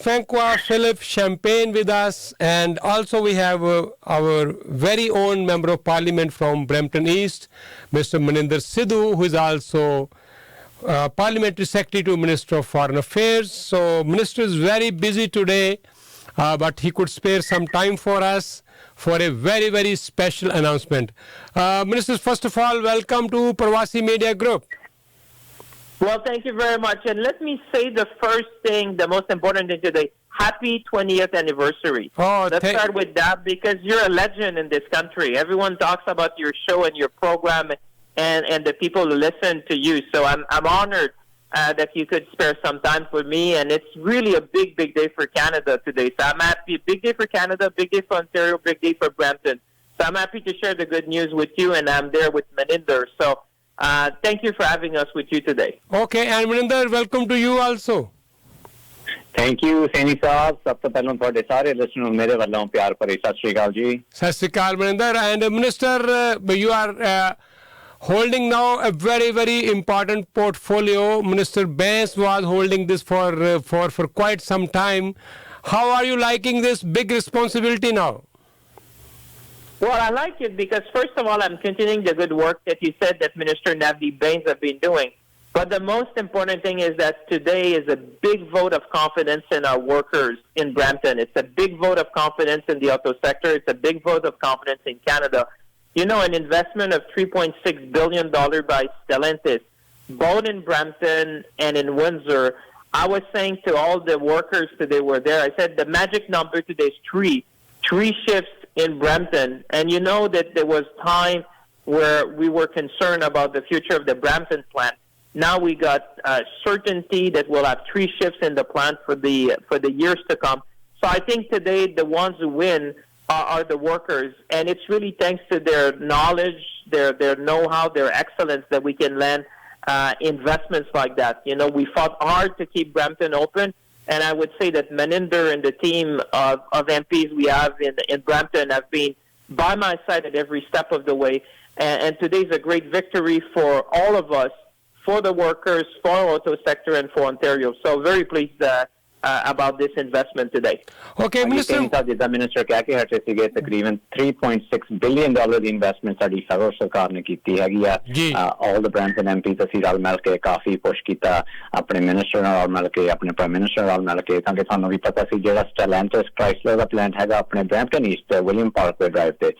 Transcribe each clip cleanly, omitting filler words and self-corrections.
Francois Philippe Champagne with us, and also we have our very own Member of Parliament from Brampton East, Mr. Maninder Sidhu, who is also Parliamentary Secretary to Minister of Foreign Affairs. So Minister is very busy today, but he could spare some time for us for a very, very special announcement. Minister, first of all, welcome to Pravasi Media Group. Well, thank you very much. And let me say the first thing, the most important thing today, happy 20th anniversary. Let's start with that because you're a legend in this country. Everyone talks about your show and your program and the people who listen to you. So I'm honored that you could spare some time for me. And it's really a big, big day for Canada today. So I'm happy. Big day for Canada, big day for Ontario, big day for Brampton. So I'm happy to share the good news with you, and I'm there with Maninder. So thank you for having us with you today. Okay, and Maninder, welcome to you also. Thank you, Saini Saab. Sab to pehle ਤੁਹਾਡੇ ਸਾਰੇ listeners ਨੂੰ ਮੇਰੇ ਵੱਲੋਂ ਪਿਆਰ ਭਰੀ ਸਤਿ ਸ਼੍ਰੀ ਅਕਾਲ ਜੀ. ਸਤਿ ਸ਼੍ਰੀ ਅਕਾਲ Maninder. And Minister, you are holding now a very, very important portfolio. Minister Bains was holding this for quite some time. How are you liking this big responsibility now? Well, I like it because, first of all, I'm continuing the good work that you said that Minister Navdeep Bains have been doing. But the most important thing is that today is a big vote of confidence in our workers in Brampton. It's a big vote of confidence in the auto sector. It's a big vote of confidence in Canada. You know, an investment of $3.6 billion by Stellantis, both in Brampton and in Windsor. I was saying to all the workers today were there, I said the magic number today is three shifts in Brampton. And you know that there was time where we were concerned about the future of the Brampton plant. Now we got certainty that we'll have 3 shifts in the plant for the years to come. So I think today the ones who win are the workers, and it's really thanks to their knowledge, their know-how, their excellence that we can land investments like that. You know, we fought hard to keep Brampton open. And I would say that Maninder and the team of MPs we have in Brampton have been by my side at every step of the way. And today's a great victory for all of us, for the workers, for our auto sector, and for Ontario. So very pleased about this investment today. Okay, Minister. ਜਿੱਦਾਂ minister ਕਹਿ ਕੇ ਹਟੇ ਸੀਗੇ ਤਕਰੀਬਨ 3.6 billion dollar ਦੀ investment ਸਾਡੀ federal ਸਰਕਾਰ ਨੇ ਕੀਤੀ ਹੈਗੀ ਆ ਆਲ ਦ ਬ੍ਰੈਂਪਟਨ ਐਮਪੀਜ਼ ਅਸੀਂ ਰਲ ਮਿਲ ਕੇ ਕਾਫੀ ਪੁਸ਼ ਕੀਤਾ ਆਪਣੇ ਮਿਨਿਸਟਰ ਨਾਲ ਮਿਲ ਕੇ ਆਪਣੇ ਪ੍ਰਾਈਮ ਮਿਨਿਸਟਰ ਨਾਲ ਮਿਲ ਕੇ ਤਾਂ ਕਿ ਸਾਨੂੰ ਵੀ ਪਤਾ ਸੀ ਜਿਹੜਾ ਸਟੈਲੈਂਟਸ ਕ੍ਰਾਈਸਲਰ ਦਾ ਪਲਾਂਟ ਹੈਗਾ ਆਪਣੇ Brampton East William Parkway drive ਤੇ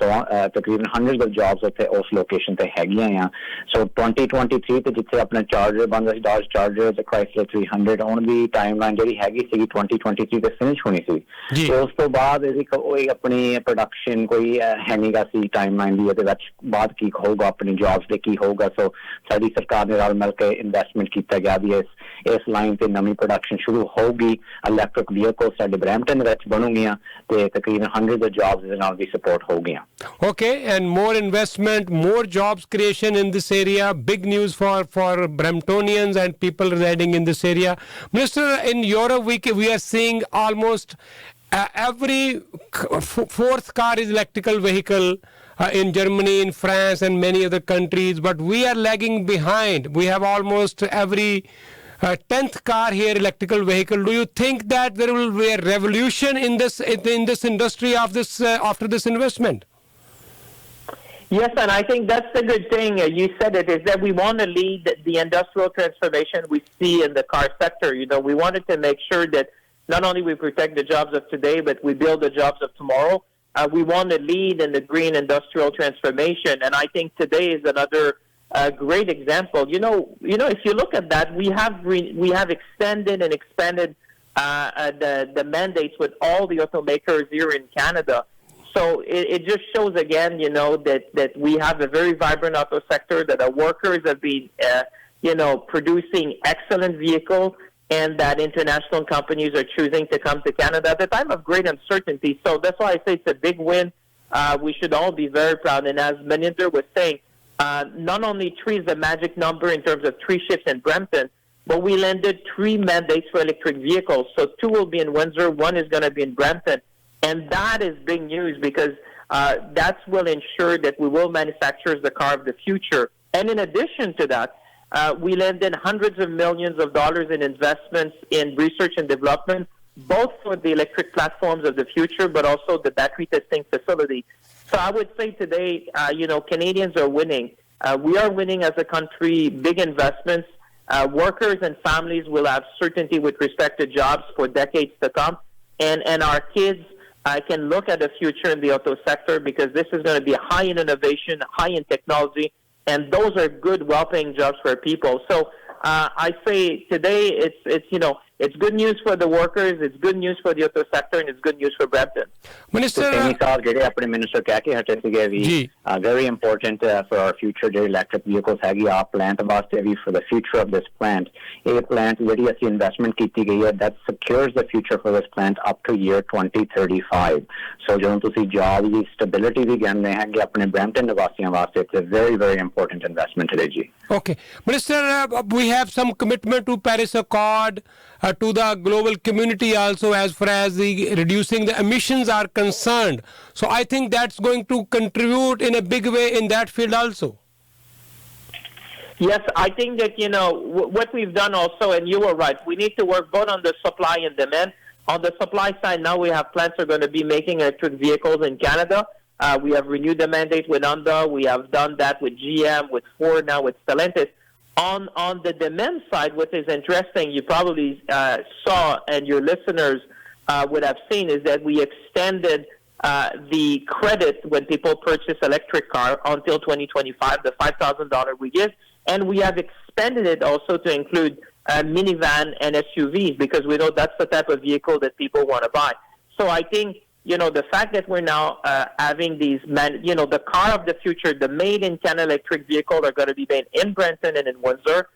ਸੋ ਤਕਰੀਬਨ ਹੰਡਰਡਸ ਆਫ ਜੌਬਸ ਉੱਥੇ ਉਸ ਲੋਕੇਸ਼ਨ ਤੇ ਹੈਗੀਆਂ ਆ ਸੋ 2023 ਤੇ ਜਿੱਥੇ ਆਪਣਾ ਚਾਰਜਰ ਬਣਦਾ ਸੀ ਡਾਜ ਚਾਰਜਰ ਤੇ ਕ੍ਰਾਈਸਲਰ 300 ਆਉਣ ਦੀ ਟਾਈਮ ਜਿਹੜੀ ਹੈਗੀ ਸੀਗੀ 2023 ਤੇ ਫਿਨਿਸ਼ ਹੋਣੀ ਸੀ ਉਸ ਤੋਂ ਬਾਅਦ ਇਹਦੀ ਕੋਈ ਆਪਣੀ ਪ੍ਰੋਡਕਸ਼ਨ ਕੋਈ ਹੈ ਨਹੀਂਗਾ ਸੀ ਟਾਈਮਲਾਈਨ ਦੀ ਇਹਦੇ ਵਿੱਚ ਬਾਅਦ ਕੀ ਹੋਊਗਾ ਆਪਣੀ ਜੌਬਸ ਦੇ ਕੀ ਹੋਊਗਾ ਸੋ ਸਾਡੀ ਸਰਕਾਰ ਨੇ ਰਲ ਮਿਲ ਕੇ ਇਨਵੈਸਟਮੈਂਟ ਕੀਤਾ ਗਿਆ ਵੀ ਇਸ ਲਾਈਨ ਤੇ ਨਵੀਂ ਪ੍ਰੋਡਕਸ਼ਨ ਸ਼ੁਰੂ ਹੋਊਗੀ ਇਲੈਕਟ੍ਰਿਕ ਵਹੀਕਲ ਸਾਡੇ ਬ੍ਰੈਂਪਟਨ ਵਿੱਚ ਬਣੂਗੀਆਂ ਤੇ ਤਕਰੀਬਨ 100 ਜੌਬਸ ਦੇ ਨਾਲ ਵੀ support ਹੋਊਗੀਆਂ Okay, and more investment, more jobs creation in this area, big news for Bramptonians and people residing in this area. Minister, in Europe we are seeing almost every fourth car is electrical vehicle in Germany, in France and many other countries, but we are lagging behind. We have almost every 10th car here electrical vehicle. Do you think that there will be a revolution in this industry of this after this investment? Yes, and I think that's the good thing. You said it, is that we want to lead the industrial transformation we see in the car sector. You know, we wanted to make sure that not only we protect the jobs of today, but we build the jobs of tomorrow. We want to lead in the green industrial transformation, and I think today is another great example. You know, if you look at that, we have extended and expanded the mandates with all the automakers here in Canada. So it just shows again, you know, that we have a very vibrant auto sector, that our workers have been, producing excellent vehicles, and that international companies are choosing to come to Canada at a time of great uncertainty. So that's why I say it's a big win. We should all be very proud. And as Maninder was saying, not only 3 is the magic number in terms of 3 shifts in Brampton, but we landed 3 mandates for electric vehicles. So 2 will be in Windsor, 1 is going to be in Brampton. And that is big news because that will ensure that we will manufacture the car of the future. And in addition to that, we lend in hundreds of millions of dollars in investments in research and development, both for the electric platforms of the future, but also the battery testing facility. So I would say today, Canadians are winning. We are winning as a country, big investments. Workers and families will have certainty with respect to jobs for decades to come. And our kids can look at the future in the auto sector because this is going to be high in innovation, high in technology, and those are good, well-paying jobs for people. So I say today it's good news for the workers, it's good news for the auto sector, and it's good news for Brampton. Minister, Minister very important for our future electric vehicles plant for the future of this plant. A plant investment that secures the future for this plant up to year 2035. So jobs, stability Brampton it's a very, very important investment today. Okay. Minister, we have some commitment to Paris Accord, to the global community also as far as the reducing the emissions are concerned. So I think that's going to contribute in a big way in that field also. Yes, I think that, what we've done also, and you were right, we need to work both on the supply and demand. On the supply side, now we have plants that are going to be making electric vehicles in Canada. We have renewed the mandate with Honda. We have done that with GM, with Ford, now with Stellantis. On the demand side, what is interesting, you probably saw, and your listeners would have seen, is that we extended the credit when people purchase electric car until 2025, the $5,000 we give, and we have expanded it also to include minivan and SUVs because we know that's the type of vehicle that people want to buy. So I think the fact that we're now having these, the car of the future, the made in Canada electric vehicle are going to be made in Brampton and in Windsor,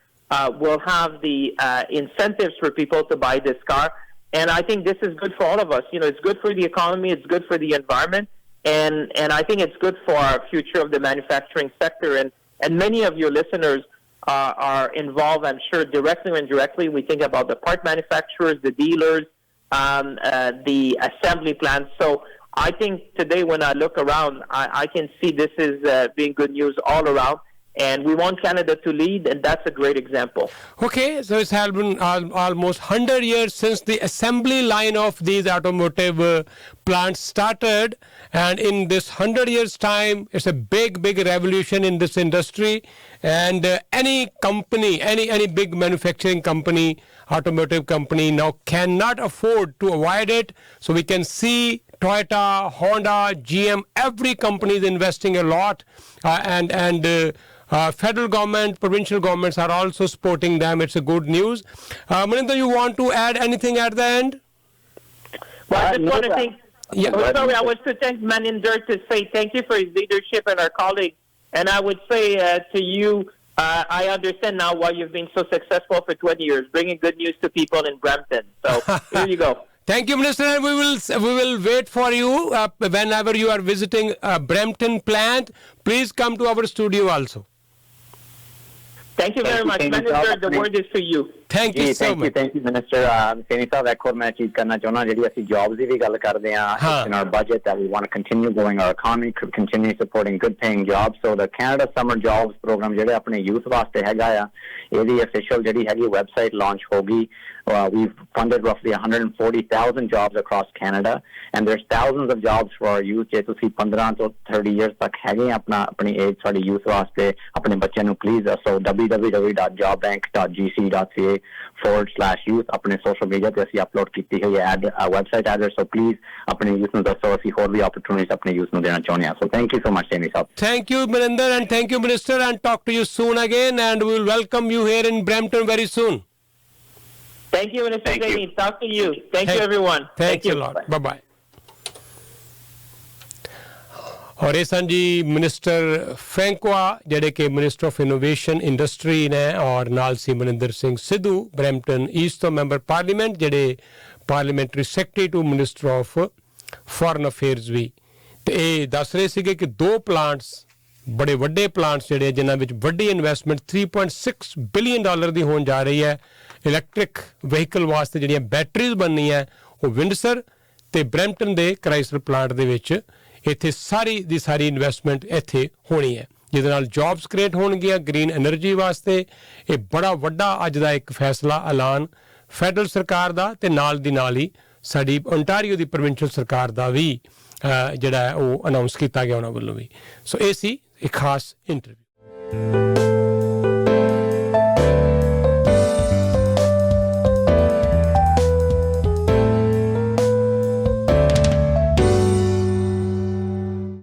will have the incentives for people to buy this car. And I think this is good for all of us. It's good for the economy, it's good for the environment, and I think it's good for our future of the manufacturing sector. And many of your listeners are involved, I'm sure, directly or indirectly. We think about the part manufacturers, the dealers, the assembly plants. So I think today when I look around, I can see this is being good news all around. And we want Canada to lead, and that's a great example. Okay, so it's been almost 100 years since the assembly line of these automotive plants started. And in this 100 years' time, it's a big, big revolution in this industry. And any company, any big manufacturing company, automotive company now cannot afford to avoid it. So we can see Toyota, Honda, GM, every company is investing a lot. Federal government, provincial governments are also supporting them. It's a good news. Maninder, you want to add anything at the end? Well, I just want to thank, I was to thank Maninder to say thank you for his leadership and our colleagues. And I would say to you, I understand now why you've been so successful for 20 years, bringing good news to people in Brampton. So here you go. Thank you, Minister. And we will wait for you whenever you are visiting Brampton plant. Please come to our studio also. Thank you very much. Minister, the word is to you. Thank you so much. Thank you, Minister. Seni sahab, ek aur main cheez karna chahuna jehdi assi jobs di bhi gal karde hain in our budget that we want to continue growing our economy, continue supporting good paying jobs. So the Canada Summer Jobs program jehde apne youth waaste hega ya, ehdi official jehdi hegi website launch hogi. We've funded roughly 140,000 jobs across Canada, and there's thousands of jobs for our youth. Je tusi 15 to 30 years tak hege apni age sadi youth waaste apne bachche nu please so www.jobbank.gc.ca/youth apne social media te assi upload kiti hai ad website address. So please apne youth nu dasso assi hor bhi opportunities apne youth nu dena chahne ha. So thank you so much, Seni sahab. Thank you, Maninder, and thank you, Minister, and talk to you soon again, and we will welcome you here in Brampton very soon. Thank you, Minister Zaini. Talk to you. Thank you, everyone. Thank you a lot. Bye-bye. और इस जी minister फ्रैंकवा जेडे के minister of innovation industry ने और नाल सी Maninder Singh Sidhu Brampton East तो member parliament जेडे parliamentary secretary to minister of foreign affairs भी तो ये दस रहे थे कि दो प्लांट्स बड़े वड्डे प्लांट्स जेडे जिन्हां विच वड्डी इन्वेस्टमेंट $3.6 बिलियन दी होण जा रही है इलैक्ट्रिक व्हीकल वास्ते जिहड़ियां बैटरीज बननी है वो विंडसर ते ब्रैम्पटन दे क्राइसलर प्लांट दे विच इत्थे सारी दी सारी इन्वेस्टमेंट इत्थे होनी है। ਜਿਹਦੇ ਨਾਲ ਜੌਬਸ ਕ੍ਰੀਏਟ ਹੋਣਗੀਆਂ ਗ੍ਰੀਨ ਐਨਰਜੀ ਵਾਸਤੇ। ਇਹ ਬੜਾ ਵੱਡਾ ਅੱਜ ਦਾ ਇੱਕ ਫੈਸਲਾ ਐਲਾਨ ਫੈਡਰਲ ਸਰਕਾਰ ਦਾ ਤੇ ਨਾਲ ਦੀ ਨਾਲ ਹੀ ਸਾਡੀ ਓਨਟਾਰੀਓ ਦੀ ਪ੍ਰੋਵਿੰਸ਼ੀਅਲ ਸਰਕਾਰ ਦਾ ਵੀ ਜਿਹੜਾ ਹੈ ਉਹ ਅਨਾਊਂਸ ਕੀਤਾ ਗਿਆ ਉਹਨਾਂ ਵੱਲੋਂ ਵੀ। ਸੋ ਇਹ ਸੀ ਇੱਕ ਖਾਸ ਇੰਟਰਵਿਊ।